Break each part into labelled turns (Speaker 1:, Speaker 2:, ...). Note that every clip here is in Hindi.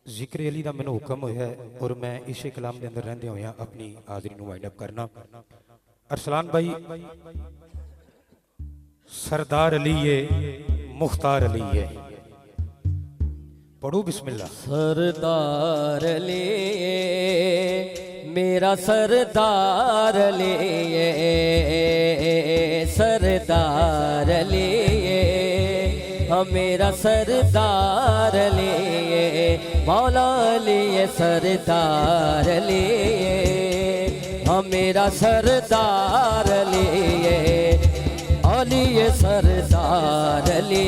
Speaker 1: जिक्र अली का मैनू हुक्म होया है और मैं इसे कलाम के अंदर रहंदे होया अपनी हाज़री नूं वाइंड अप करना। अरसलान भाई सरदार अली है मुख्तार अली है, पढ़ो बिस्मिल्लाह।
Speaker 2: सरदार अली मेरा सरदार अली सरदार अली मेरा सरदार अली मौला अली सरदार अली मेरा सरदार अली अली सरदार अली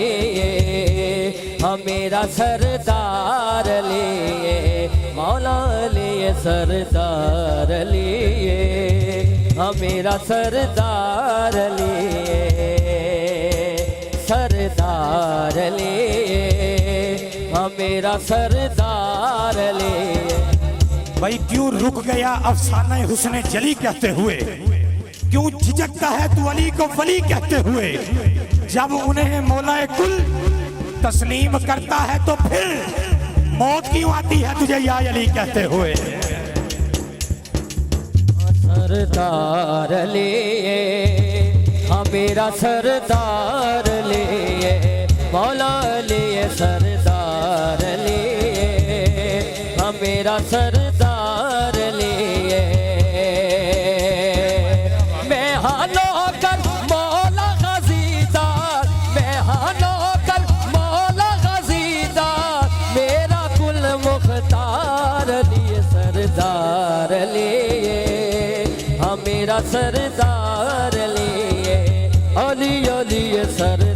Speaker 2: मेरा सरदार अली मौला अली सरदार अली मेरा सरदार अली सरदार अली मेरा सरदार अली।
Speaker 3: भाई क्यों रुक गया अफसाना हुस्ने जली कहते हुए, क्यों झिझकता है तू अली को वली कहते हुए, जब उन्हें मौलाए कुल तस्लीम करता है तो फिर मौत क्यों आती है तुझे या अली कहते हुए।
Speaker 2: सरदार अली मेरा सरदार अली मौला अली सरदार अली मेरा सरदार अली मैं हानो कर मौला गजीदार मैं हानो कर मौला गजीदार मेरा कुल मुख्तार अली सरदार अली मेरा सरदार अली अली अली सरदार।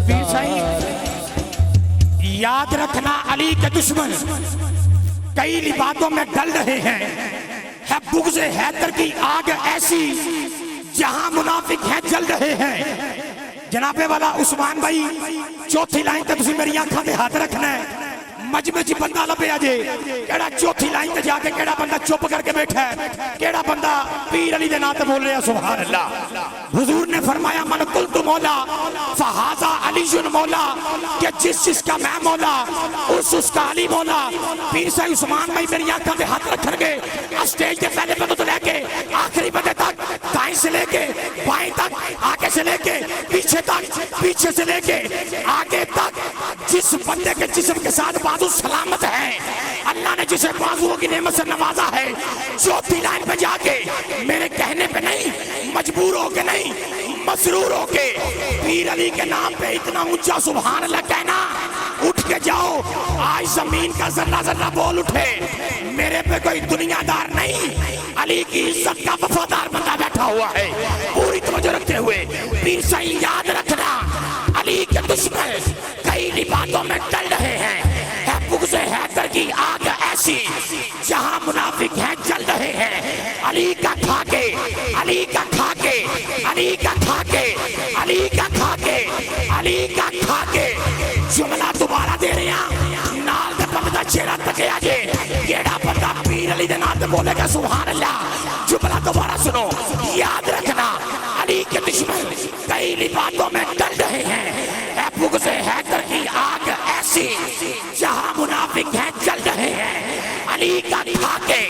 Speaker 3: याद रखना अली के दुश्मन कई लिबातों में डल रहे हैं, है बुग़्ज़ हैदर की आग ऐसी जहां मुनाफिक हैं जल रहे हैं। जनाबे वाला उस्मान भाई चौथी लाइन तक तुसी मेरी आंखां ते हाथ रखना है, मजमे च बंदा लभे अजे केड़ा चौथी लाइन ते जाके केड़ा बंदा चुप करके बैठा है, केड़ा बंदा पीर अली दे नाम ते बोल रहा सुभान अल्लाह। हुजूर ने फरमाया मन कुल्तु मौला फहाजा अलीजुन मौला, कि जिसका मैं मौला उसका अली मौला। पीर साहब उस्मान भाई मेरी आंखों पे हाथ रखेंगे, स्टेज के पहले बंदे तो लेके आखिरी बंदे तक, दाएं से लेके बाएं तक, आगे से लेके पीछे तक, पीछे से लेके आगे तक, जिस बंदे के जिस्म के साथ बाजू सलामत है, अल्लाह ने जिसे बाजुओं की नेमत से नवाजा है, चौथी लाइन पे जाके मेरे कहने पे नहीं, मजबूर होके नहीं, मसरूर होके पीर अली के नाम पे इतना ऊंचा सुभान अल्लाह कहना। उठ के जाओ, आज जमीन का जर्रा जर्रा बोल उठे, मेरे पे कोई दुनियादार नहीं, अली की इज्जत का वफादार बंदा बैठा हुआ है। पूरी तवज्जो रखते हुए पीर साईं याद रखना, अली के दुश्मन कई बातों में डल रहे हैं, है बुग़्ज़ हैदर की आग ऐसी जहां मुनाफिक हैं जल रहे हैं। अली का खाके, अली का खाके, अली का खाके, अली का खाके, अली का खाके, जुमला दोबारा दे रहे हैं, नाल दे बंदा चेहरा तके आजे, केड़ा बंदा पीर अली दे नाम ते बोलेगा सुभान अल्लाह। जुमला दोबारा सुनो, याद रखना, अली के दुश्मन कई बातों में डल रहे हैं, है बुग़्ज़ हैदर की आग ऐसी जहां मुनाफिक हैं जल रहे हैं। अली का खाके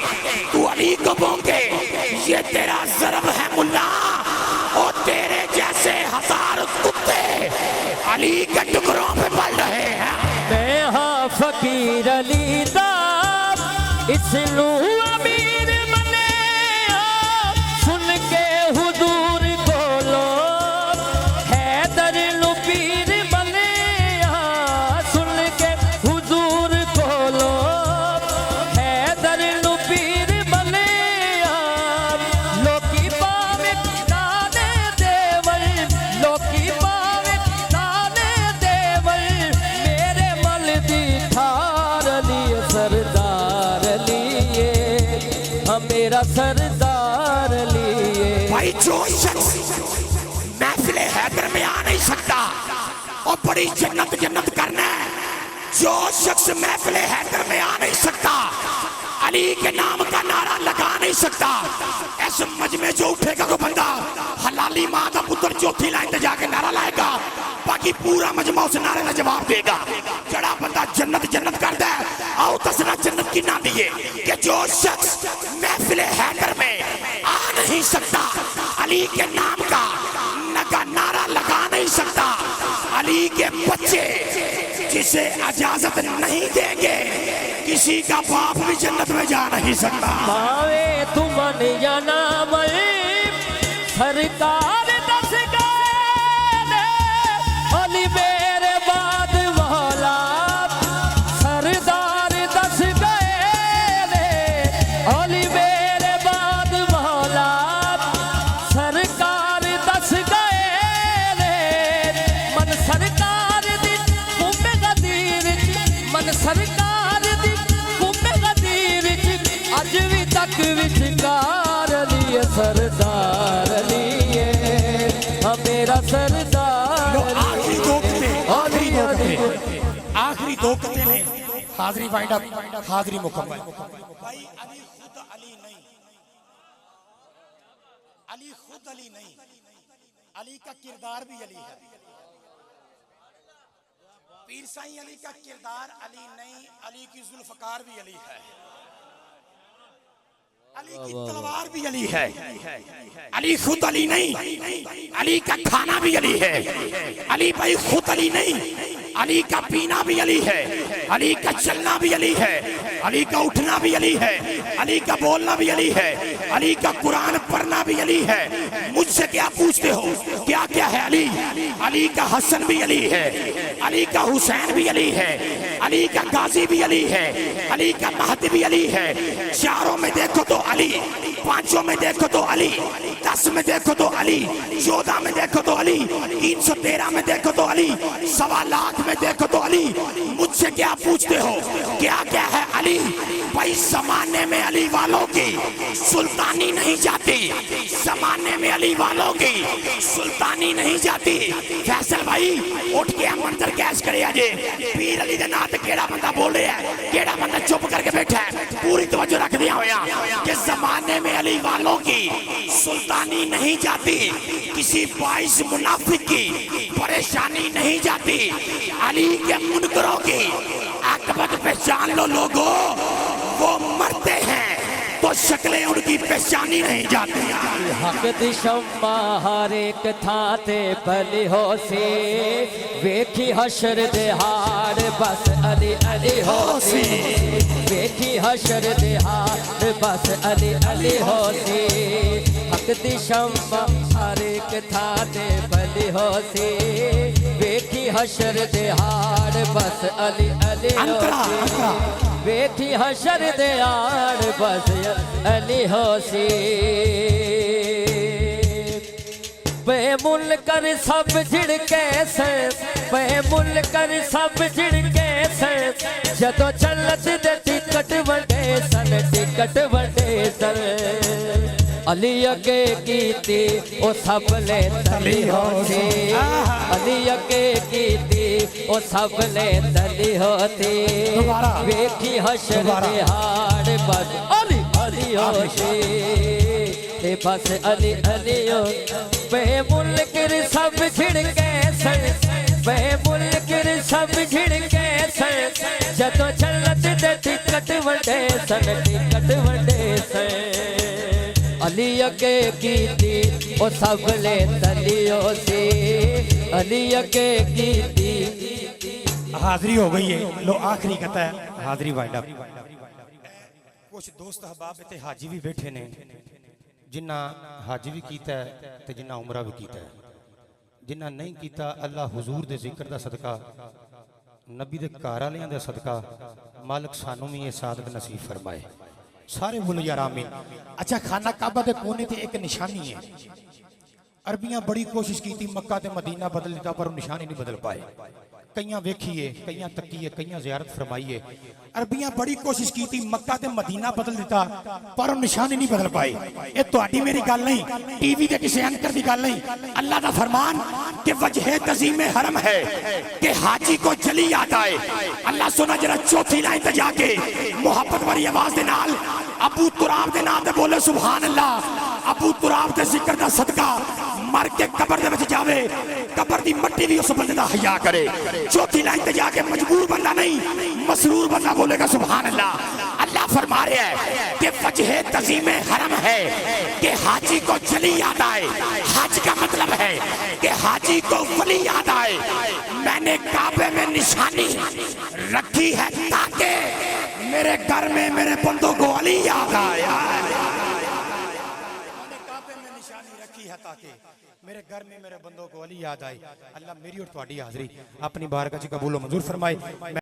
Speaker 3: तू अली को भोंके, ये तेरा ज़र्ब है मुल्ला, और तेरे जैसे हजार कुत्ते अली के टुकड़ों पे पल रहे हैं।
Speaker 2: मैं हाँ फकीर अली दा इसनू अमीर बने, सुन के हुजूर बोलो हैदर नु पीर बने, सुन के हुजूर बोलो हैदर नु पीर बने। लोकी पावे दाने देवर, लोकी पावे दाने देवर, मेरे मल दी ठार अली सरदार अली मेरा सरदार अली।
Speaker 3: भाई जो शख्स महफिल हैदर में आ नहीं सकता और बड़ी जन्नत जन्नत करना है, जो शख्स महफिल हैदर में आ नहीं सकता, अली के नाम का नारा लगा नहीं सकता, ऐसे मजमे जो उठेगा को बंदा हलाली माँ का पुत्र चौथी लाइन पे जाके नारा लाएगा, बाकी पूरा मजमा उस नारे का जवाब देगा। जड़ा बंदा जन्नत जन्नत कर दे, आओ तसना जन्नत की ना दिए कि जो शख्स महफिल हैदर में आ नहीं सकता, अली के नाम का नारा लगा नहीं सकता, अली के बच्चे जिसे इजाजत नहीं देंगे, किसी का बाप भी जन्नत में जा नहीं सकता।
Speaker 2: भावे तुमन या नाम सरकार दस गए अली मेरे बाद मौला, सरदार दस गए अली मेरे बाद मौला, सरकार दस गए मन सरकार दी कुंभ गदीर, मन सरकार दी कुंभ गदीर अज भी तक विचकार लिए सरदार लिए मेरा सरदार।
Speaker 3: आखिरी दो कते, आखिरी दो कते, आखिरी दो कते ने हाजिरी वाइंड अप, हाजिरी मुकम्मल। भाई अली खुद अली नहीं, अली खुद अली नहीं, अली का किरदार भी अली है। पीर साईं अली का किरदार अली नहीं, अली की जुल्फकार भी अली है, अली की तलवार भी अली है। अली खुद अली नहीं, अली का खाना भी अली है। अली भाई खुद अली नहीं, अली का पीना भी अली है, अली का चलना भी अली है, अली का उठना भी अली है, अली का बोलना भी अली है, अली का कुरान पढ़ना भी अली है। मुझसे क्या पूछते हो, क्या क्या है अली? अली का हसन भी अली है, अली का हुसैन भी अली है, अली का गाजी भी अली है, अली का महदी भी अली है। चारों में देखो तो अली, पांचों में देखो तो अली, 10 में देखो तो अली, 14 में देखो तो अली, 313 में देखो तो अली, 1.25 लाख में देखो तो अली। मुझसे क्या पूछते हो, क्या क्या है अली? भाई जमाने में अली वालों की सुल्तानी नहीं जाती, जमाने में अली वालों की सुल्तानी नहीं जाती। फैसल भाई उठ के मंजर कैश करे अजे पीर अली दे नाम ते केड़ा बंदा बोल रहा है, केड़ा बंदा चुप करके बैठा है, पूरी तवज्जो रख दिया होया कि जमाने में अली वालों की सुल्तानी नहीं जाती, किसी बाइस मुनाफिक की परेशानी नहीं जाती। अली के मुनकरों की आकबत पहचान लो लोगों, वो मरते हैं तो शक्लें उनकी पहचानी नहीं जाती।
Speaker 2: हक दी शम्मा हर एक थां ते भली हो सी, वेखी हशर दे हार बस अली अली हो सी, वेखी हशर दे हार बस अली अली हो सी। हक दी शम्मा हर एक थां ते भली हो सी, वेखी हशर दे हार बस अली अली हो सी, वेखी हशर दे हार बस अली हो सी। बेमुल कर सब झिड़के से, बेमुल कर सब झिड़के से, जदों चलत दे टिकट वंडे सन, टिकट वंडे सन। अली अगे कीती ओ सब ले तली होती, अली अगे कीती ओ सब ले तली होती, वेखी हशर दे हाड़ बस अली अली होती, बस अली अली हो। बेमुल्किर सब झिड़के सन, बेमुल्किर सब झिड़के सन, जदों चलत दे टिकट वंडे सन, टिकट वंडे सन। अली अगे कीती ओ सब ले तलियो सी, अली अगे कीती।
Speaker 3: हाजिरी हो गई है, लो आखिरी कहता है हाजिरी वाइंड अप। कुछ दोस्त अहबाब इत्थे हाजी भी बैठे ने, जिन्ना हाजी भी कीता है ते जिन्ना उमरा भी कीता है, जिन्ना नहीं कीता अल्लाह हुजूर दे जिक्र दा सदका, नबी दे घर वालियां दा सदका मालिक सानू भी ये सादत नसीब फरमाए। सारे बोलो यार आमीन। अच्छा, खाना काबा दे कोने ते एक निशानी है। अरबियां बड़ी कोशिश की थी मक्का ते मदीना बदल दिता, पर निशानी नहीं बदल पाए। कईयां वेखिए, कईयां तकीए, कईयां ज़ियारत फरमाइए। अरबियां बड़ी कोशिश की थी मक्का ते मदीना बदल दिता, पर निशानी नहीं बदल पाए। ये तुहाडी मेरी गल नहीं, टीवी के किसी एंकर की गल नहीं। अल्लाह का फरमान कि वजह तज़ीम हरम है कि हाजी को जली याद आए। अल्लाह सुना जरा चौथी लाइन ते जाके मोहब्बत वाली आवाज दे नाल अबू तुराब दे नाम ते बोले सुभान अल्लाह। अबू तुराब दे जिक्र दा सदका मर के कब्र दे विच जावे, कब्र दी मिट्टी भी उस बंदे दा हया करे। चौथी लाइन ते जाके मजबूर बंदा नहीं मसरूर बंदा बोलेगा सुभान अल्लाह। अल्लाह फरमा रहे हैं कि वजह तज़ीम हरम है कि हाजी को जली याद आए। हज का मतलब है कि हाजी को वली याद आए। मैंने काबे में निशानी रखी है ताकि मेरे घर में मेरे बंदों को अली याद आए। काबे में निशानी रखी है ताकि मेरे घर में मेरे बंदों को अली याद आए। अल्लाह मेरी और तुम्हारी हाजिरी अपनी बारगाह च कबूल व मंजूर फरमाए।